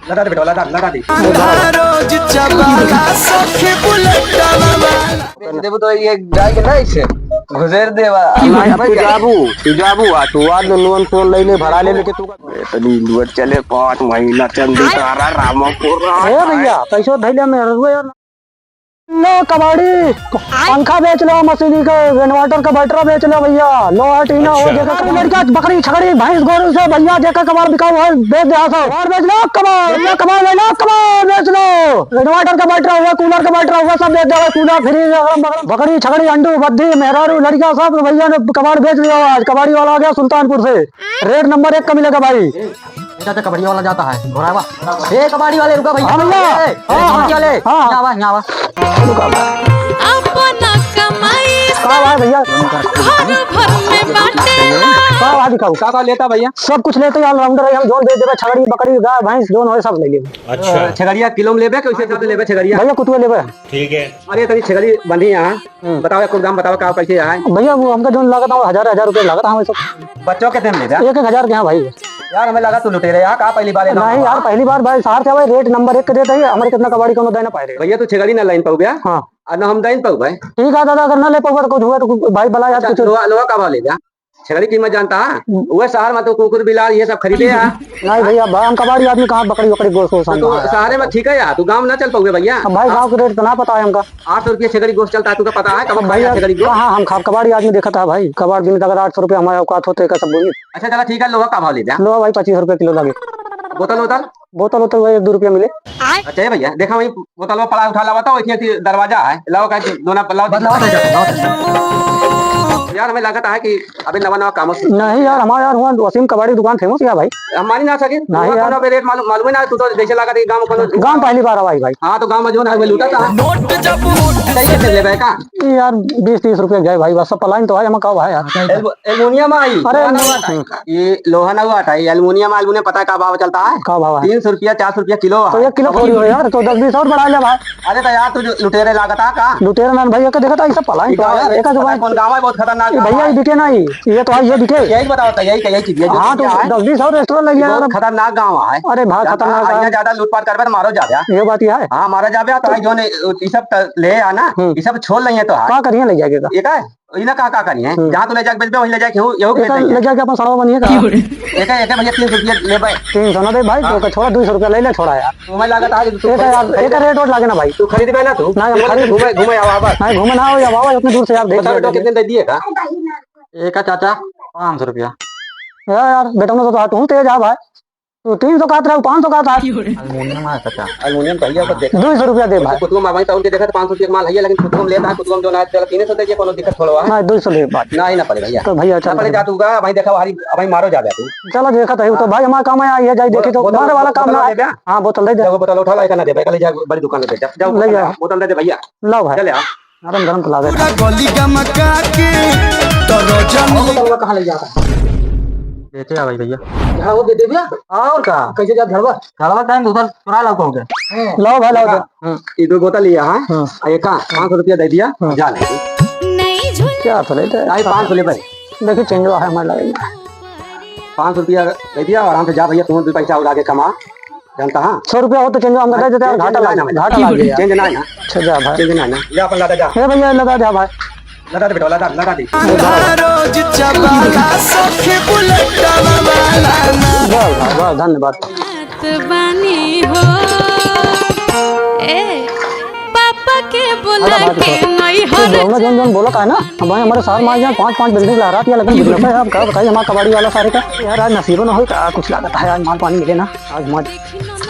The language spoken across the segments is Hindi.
लगा दे बेटा, लगा दे। रोज चबाला सखी बुलेट देबो तो ये गाय के नहीं छे गुजर देवा तू जाबू आ तू आज लोन फोन ले भरा ले लेके तू तनी लुट चले 5 महीना चंदी तारा रामपुर ए भैया पैसो धैले में रहुए यार लो कबाड़ी पंखा बेच लो, मशीनी का इन्वर्टर का बैटरा बेच लो भैया। लो टीना हो जगह लड़का बकरी छकड़ी भैंस गोरू से भैया जगह कबाड़ बिका हुआ बेच दे और बेच लो कबाड़, कबाड़ ले लो, कबाड़ बेच लो। इन्वर्टर का बैटरा हुआ, कूलर का बैटरा हुआ सब बेच दो। कूलर फ्रिज बकरी छकड़ी अंडू बद्दी मेहरारू लड़का सब भैया ने कबाड़ बेच दिया। आज कबाड़ी वाला आ गया सुल्तानपुर से, रेट नंबर 1 का मिलेगा भाई। तो कबड्डी वाला जाता है घोड़ावा ए कबड्डी वाले रुका भैया। हां भैया कबड्डी वाले यहां आवा अपना कमाई का भाई भैया घर भर में बांटे का दिखाओ का लेता भैया। सब कुछ लेते ऑल राउंडर है हम। जोन दे देबे छकड़ी बकरी गाय भैंस जोन होय सब ले लेबे। अच्छा छगड़िया किलो में लेबे कैसे जाते लेबे छगड़िया भैया कुतुए लेबे। ठीक है। अरे तनी छगड़ी बंधी यहां बताओ एक दाम बताओ का कैसे है भैया। वो हमका जोन लागत है 1000 रुपए लागत है सब। बच्चों कितने में लेबे 1000 के हां भाई। यार हमें लगा तू लुटेरे यार का पहली बार नहीं यार पहली बार भाई शहर से भाई रेट नंबर 1 के देते है। हमारे कितना कबाड़ी कोनो देना पाए रे भैया। तू छगड़ी ना लाइन पाऊ गया हां और ना हम लाइन पाऊ भाई। ठीक है दादा अगर ना ले पाऊगा तो कुछ हुआ तो भाई भला यार कुछ लोहा का भाव ले जा। छगड़ी कीमत जानता है वो शहर में तो कुकुर बिलाल ये सब खरीदे यार। नहीं भैया हम कबाड़ी आदमी कहां बकरी बकरी गोश्त तो शहर में ठीक है यार। तू गांव ना चल पाओगे भैया। भाई गांव के रेट तो ना पता है हमका। 800 रुपये छगड़ी गोश्त चलता है तुझे पता है कब भैया छगड़ी गोश्त। हां हम कबाड़ी आदमी देखा था भाई। कबाड़ दिन अगर 800 रुपए हमारे औकात होते का सब बोली। अच्छा चला ठीक है। लोहा का भाव ले जा। लो भाई 25 रुपए किलो लगे। बोतल बोतल बोतल होता है 1-2 रुपया मिले। अच्छा है भैया देखा वही बोतल में पड़ा उठा लावा था वही दरवाजा है लाओ का दोनों यार। हमें लगता है कि अभी नवा नवा काम नहीं यार हमारे यार हुआ वसीम कबाड़ी दुकान फेमस है भाई। हमारी ना सके नहीं यार रेट मालूम है ना। तू तो जैसे लगा गाँव में गांव पहली बार भाई भाई। हाँ तो गाँव में जो ना लूटा था नोट जब सही से ले भाई का यार 20-30 रुपए गए भाई बस। सब पलाइन तो है हम कब है यार। एल्युमिनियम आई अरे ये लोहा ना हुआ था एल्युमिनियम एल्युमिनियम पता है का भाव चलता है का भाव है 300 रुपया 400 रुपया किलो। तो 1 किलो थोड़ी हो यार तो 10-20 और बढ़ा ले भाई। अरे तो यार तू लुटेरे लागता का लुटेरा मैंने भैया का देखा था ये सब पलाइन तो यार। एक कौन गाँव है बहुत खतरनाक भैया ये दिखे नहीं ये तो ये दिखे। यही बताओ यही चीज है। हाँ तो 10-20 और रेस्टोरेंट लग गया। खतरनाक गाँव है। अरे भाई खतरनाक है ज्यादा लूटपाट करबे तो मारो जाबे। ये बात ही है। हाँ मारा जाबे तो जो ये सब ले आना ये सब छोड़ नहीं है तो का करिए ले जाएगा ये का इना का करनी है जहां तू ले जाके बेचबे वहीं ले जाके यहू बेच दे ले जाके अपन सड़वा बनिए का एक भैया 300 रुपया ले भाई। 300 ना दे भाई तो छोड़ा 200 रुपया ले ले छोड़ा यार। तुम्हें लागत आज एक यार एक रेट और लागे ना भाई। तू खरीदबे ना तू ना हम खरीद घूमे आवा बस नहीं घूमे ना हो या बाबा इतने दूर से आप देख बता कितने दे दिएगा एक चाचा 500 रुपया यार बेटा ने तो तू तेज आ भाई। तो 300 का था 500 का था एल्युमिनियम है चाचा एल्युमिनियम भैया को देख 200 रुपया दे भाई। कुतुब मारवाई तो उनके देखा 500 रुपया माल है लेकिन कुतुब लेता है कुतुब जो ना चला 300 दे कोनो दिक्कत थोड़ा है ना 200 ले बात ना ही ना पड़े भैया। तो भैया चल पड़े जा तूगा भाई देखा भाई भाई मारो जा तू चलो देखा तो भाई हमारा काम है ये जाई देखी तो मारे वाला काम ना है। हां बोतल दे दे जाओ बोतल उठा ला ना दे भाई कल जा बड़ी दुकान पे जाओ ले जाओ बोतल दे दे भैया। लो भाई चले आ गरम गरम तो लागे पूरा गली गमका के तो रोजन कहां ले जाता देते आ भाई भैया। हां वो दे दे भैया और का कैसे जा झड़वा टाइम उधर चुरा ला कहोगे। लो भाई लो ये 2 बोतल लिया हां एक का 500 रुपया दे दिया जा ले नहीं झूल क्या चले थे आई 500 ले भाई देखिए चेंज है हमारे लगेगा 500 रुपया दे दिया आराम से जा भैया तुम भी पैसा उड़ा के कमा जानता हां 100 रुपया हो तो चेंज हम दे देते हैं घाटा लग गया चेंज ना ना अच्छा जा भाई चेंज ना ना जा अपन लगा जा ए भैया लगा जा भाई लगा दे बेटा लगा दे रोज चबाला सखी बुलेट वाह धन्यवाद। बात बानी हो ए पापा के बुला के नहीं हर जोन जोन बोला का है ना भाई हमारे शहर में आज 5 बिल्डिंग ला रहा था लेकिन बिजनेस है आप क्या बताइए हमारा कबाड़ी वाला सारे का यार आज नसीब ना हो कुछ लागत है आज माल पानी मिले ना आज मौज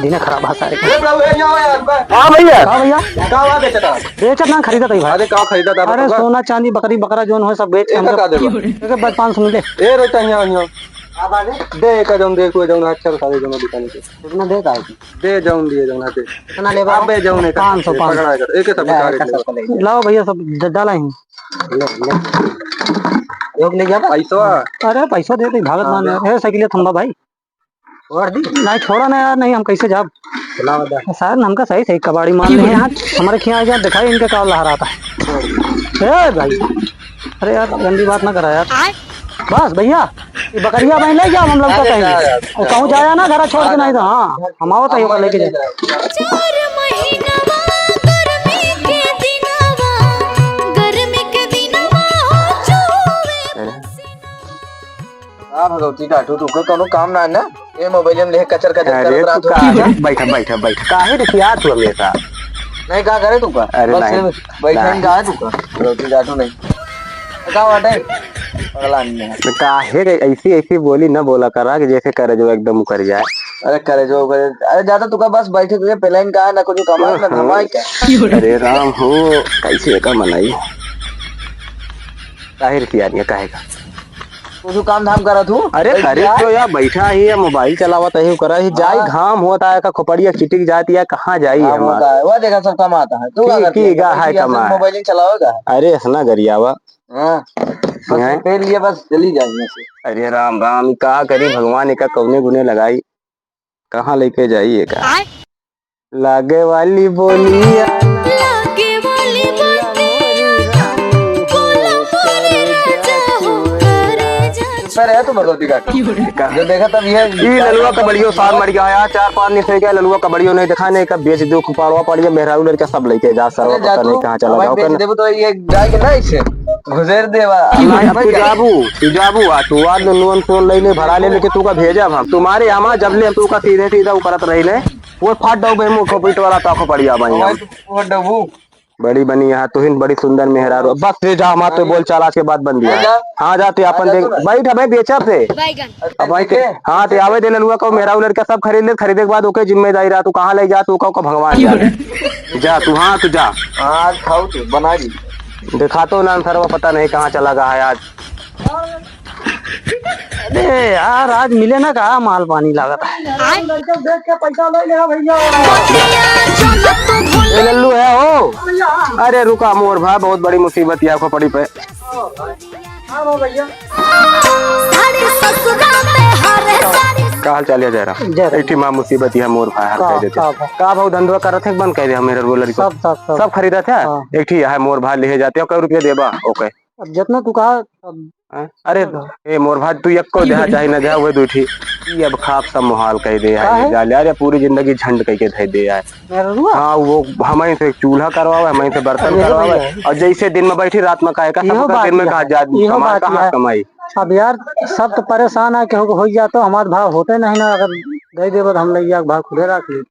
दिन खराब है सारे का। हां भैया हां भैया का हुआ बेचता बेचत ना खरीदा भाई। अरे का खरीदा था अरे सोना चांदी बकरी बकरा जोन हो सब बेच हम का देबो एक बार 500 मिले ए रोटा यहां दे का जाऊं देखो जाऊं अच्छा सारे दोनों दुकान के कितना देता है दे जाऊं दिए जाऊं आते कितना ले अबे जाऊं ने 500 एक सब बेकार लाओ भैया सब डाला ही योग ले गया पैसा अरे पैसा दे दे भागत मान है साइकिल थंबा भाई और दी नहीं छोड़ा ना यार नहीं हम कैसे जाब सर हमका सही सही कबाड़ी मान रहे हैं हमारे खिया जा दिखाई इनका काव लहरा रहा है भाई। अरे यार गंदी बात ना करा यार। बस भैया ये बकरिया भाई ले जाओ हम लोग तो कहेंगे कहूँ जाया ना घर छोड़ के नहीं तो हाँ हम आओ तो लेके जाए। 4 महीनावा गर्मी के दिनवा चुवे भगवती डाटू तुमको कोनो काम ना है ना ये मोबाइल में ले कचर कचर अरे कर तू बैठा बैठा बैठा काहे रे यार तू हमेशा नहीं कहा करे तुमका अरे नहीं बैठन का है तुमका भगवती डाटू नहीं का वाटे अगला नहीं है काहे रे ऐसी ऐसी बोली ना बोला करा कि जैसे करे जो एकदम कर जाए। अरे करे जो करे अरे ज्यादा तुका बस बैठे तुझे पहले इनका है ना कुछ कमा ना धमाई क्या अरे राम हो कैसे का मनाई काहे रे यार ये काहेगा कुछ काम धाम करा तू अरे करे तो यार बैठा ही है मोबाइल चलावत है करा ही जाई घाम होता है का खोपड़िया चिटिक जाती है कहाँ जाई है वो देखा सब कमाता है तू का है कमा मोबाइल चलाओगा अरे हसना गरियावा फिर ये बस चली जाएंगे। अरे राम राम का करी भगवान का कौने गुने लगाई कहाँ लेके जाइए का लागे वाली बोलिया लागे वाली बातिया बोला मोरे राजा हो करे जा सर है तो भगवती का जो देखा तब ये ललुआ कबड़ियों साथ मर गया यार 4-5 दिन से क्या ललुआ कबड़ियों नहीं दिखाने का बेच दो पाड़वा पड़िया मेहरारू लड़का सब लेके जा सर पता नहीं कहाँ चला जाओ देबो तो ये जाए के ना इसे गुजर देवा तू जाबू आ तू आज नुन फोन ले भरा ले लेके तू का भेजा हम तुम्हारे यहाँ जब ले तू का सीधे सीधा करत रही ले वो फाट दो बे मुंह खोपीट वाला ताको पड़िया भाई वो डबू बड़ी बनी यहाँ तो बड़ी सुंदर मेहरारू बस ते जा हम तो बोल चाल के बाद बन दिया हाँ जाते अपन देख बैठ भाई बेचा थे अब भाई हाँ ते आवे दे ललुआ को मेहरारू लड़का सब खरीदे के बाद ओके जिम्मेदारी रहा तू कहाँ ले जा तू का भगवान जा तू हाँ तू जा आज खाओ तू बना दी दिखा तो ना सर वो पता नहीं कहाँ चला गया है आज। अरे यार आज मिले ना कहा माल पानी लागत है देख के पैसा ले ले भैया लल्लू है हो अरे रुका मोर भाई बहुत बड़ी मुसीबत है आपको पड़ी पे का हाल चाल जा रहा माँ मुसीबत है मोर भाई कह देते का भाव धंधुआ कर रहे बंद कह दे मेरे बोलर सब खरीदा था एक ठीक है मोर भाई ले जाते हो कई रुपया देबा ओके अब जितना तू कहा अरे ए मोर भाई तू एक को देहा चाहे न देहा वो दूठी अब खाप सब मुहाल कह दे यार पूरी जिंदगी झंड कह के धै दे यार हाँ वो हमें से चूल्हा करवावे हमें से बर्तन करवावे और जैसे दिन में बैठी रात में कहे का दिन में कहा कमाई। अब यार सब तो परेशान है कि हो जाता हमारे भाव होते नहीं ना अगर दे दे हम ले भाव खुले रख ली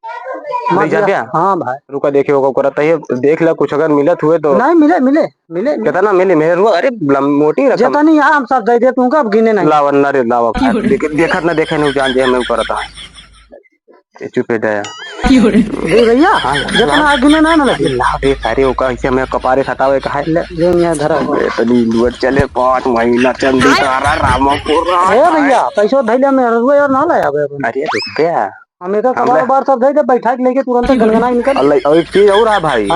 हाँ भाई रुका देखे करता है देख ला कुछ अगर मिलत हुए तो नहीं मिले मिले मिले कितना मिले मेरे रुआ अरे मोटी रकम जितना नहीं हम सब दे दे तू कब गिने नहीं लावन रे लावा देखत ना देखे नहीं जान जे हमें करता है चुपे दया भैया जितना गिने ना ना लावे सारे ओका ऐसे में कपारे खतावे का है जो यहां धरा तनी लुट चले 5 महीना चंदी तारा रामपुर ए भैया पैसा धैले में रुआ यार ना लाया अरे रुपया हमें तो बार सब दे दे बैठा लेके तुरंत गनगना निकल अल्लाह और एक चीज और है भाई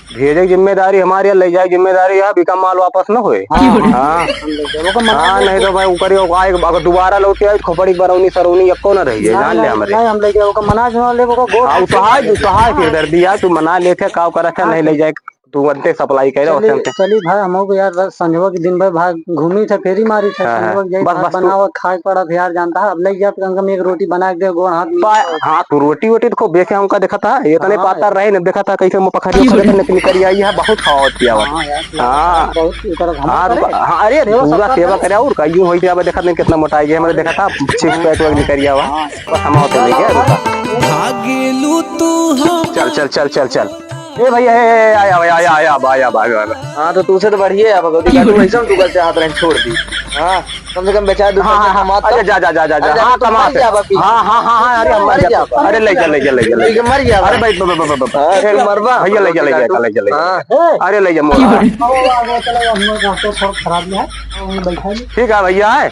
भेजे जिम्मेदारी हमारी ले जाए जिम्मेदारी है बिका माल वापस न होए हाँ नहीं तो भाई ऊपर अगर दोबारा लौटे आए खोपड़ी बरौनी सरौनी एको न रही है जान ले हमारे नहीं हम लेके ओका मना जो ले को तो फिर दर्द दिया तू मना लेते काव कर अच्छा नहीं ले जाए तू अंते सप्लाई करे चली भाई हमको यार संजवा के दिन भर भाग घूमी थे फेरी मारी थे बस बनावा खाए पड़ा यार जानता है अब ले जा कम कम एक रोटी बना के दे गोड़ हाथ हाँ तू रोटी वोटी देखो बेचे हमका देखा था ये तने पाता रहे न देखा था कैसे मुंह पखड़ी निकल कर आई है बहुत खावत किया हाँ अरे पूरा सेवा करे और का यूं होई जावे देखा नहीं कितना मोटा है हमने देखा था 6 पैक वग निकल आवा बस हम होते नहीं क्या भागेलू तू चल चल चल चल चल ए भैया आया हाँ तो तू से तो बढ़िया है भगवती का तू ऐसा तू करते हाथ रख छोड़ दी हाँ कम से कम बेचारा दो अरे जा हाँ कमा हाँ अरे ले जा मर गया अरे भाई मरवा भैया ले जा अरे ले जा मोरा ठीक है भैया है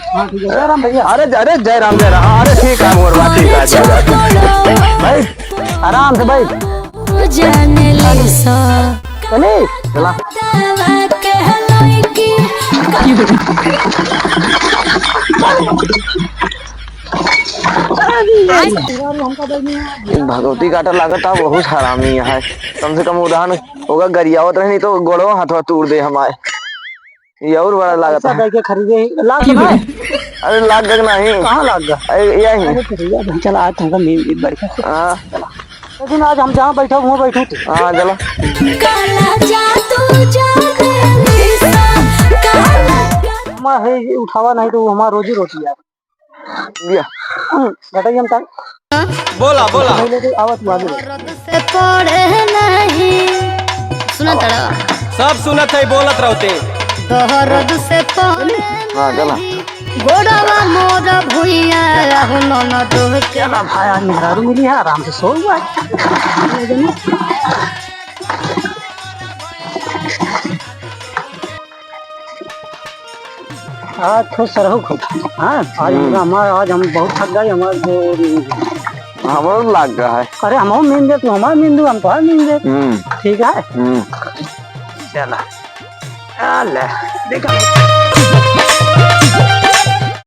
अरे जय राम अरे ठीक है मोरवा ठीक है भाई आराम से भाई जाने लैसा चले चला के भगवती काटा लागत था बहुत हरामी है। कम से कम उदाहरण होगा गरियावत रहे नहीं तो गोड़ो हाथवा तोड़ दे हमारे। ये और बड़ा लागत पैसा है। दे के खरीदे लाख ना अरे लाग गग नहीं। कहाँ लाग गया? यही अरे भैया भाई चला आज तुमका नींद बढ़िया से। हाँ लेकिन आज हम जहाँ बैठा वहाँ बैठू थे। हाँ चलो काला जादू जादू निशा काला हमारा है उठावा नहीं तो हमारा रोजी रोटी यार। दिया बताइए हम तक बोला बोला नहीं लेके आवत तू आगे बढ़। रद से पड़े नहीं सुना तड़ा सब सुनत है बोलत रहते। दहरद से पड़े हाँ चला गोड़वा मोर भुइया रहनो न दोह के चला भाई आज मेहरारू मिली है आराम से सो हुआ आज खुश रहो खूब। हाँ आज हमारा आज हम बहुत थक गए हमारे तो हमारा लाग गया है। अरे हम नींद दे तू हमारा नींद दू हम तो नींद दे ठीक है हम्म चला अल्लाह देखा